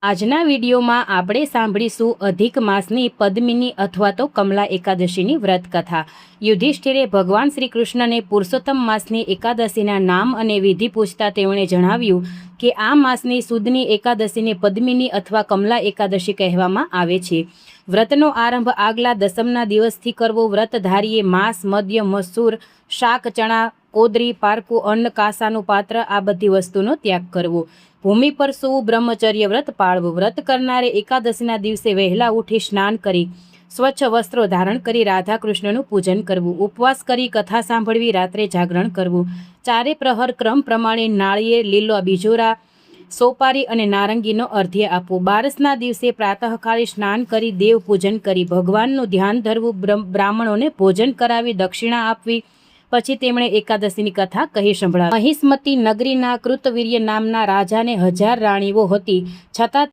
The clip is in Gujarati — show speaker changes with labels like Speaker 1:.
Speaker 1: આજના વિડીયોમાં આપણે સાંભળીશું અધિક માસની પદ્મિની અથવા તો કમલા એકાદશીની વ્રત કથા। યુધિષ્ઠિરે ભગવાન શ્રી કૃષ્ણને પુરુષોત્તમ માસની એકાદશીના નામ અને વિધિ પૂછતા તેમણે જણાવ્યું કે આ માસની સુદની એકાદશીને પદ્મિની અથવા કમલા એકાદશી કહેવામાં આવે છે। વ્રતનો આરંભ આગલા દસમના દિવસથી કરવો। વ્રતધારીએ માંસ, મદ્ય, મસૂર, શાક, ચણા, કોદરી, પારકું, અન્ન, કાસાનું પાત્ર આ બધી વસ્તુનો ત્યાગ કરવો। ભૂમિ પર સૂવું, બ્રહ્મચર્ય વ્રત પાળવું। વ્રત કરનારે એકાદશીના દિવસે વહેલા ઉઠી સ્નાન કરી સ્વચ્છ વસ્ત્રો ધારણ કરી રાધા કૃષ્ણનું પૂજન કરવું। ઉપવાસ કરી કથા સાંભળવી, રાત્રે જાગરણ કરવું। ચારે પ્રહર ક્રમ પ્રમાણે નાળિયેર, લીલો બીજોરા, સોપારી અને નારંગીનો અર્ધ્ય આપવો। બારસના દિવસે પ્રાતઃકાળે સ્નાન કરી દેવ પૂજન કરી ભગવાનનું ધ્યાન ધરવું। બ્રાહ્મણોને ભોજન કરાવી દક્ષિણા આપવી। પછી તેમણે એકાદશીની કથા કહી સંભળાવી। મહિષ્મતી નગરીના કૃતવીર્ય નામના રાજાને 1000 રાણીઓ હતી, છતાં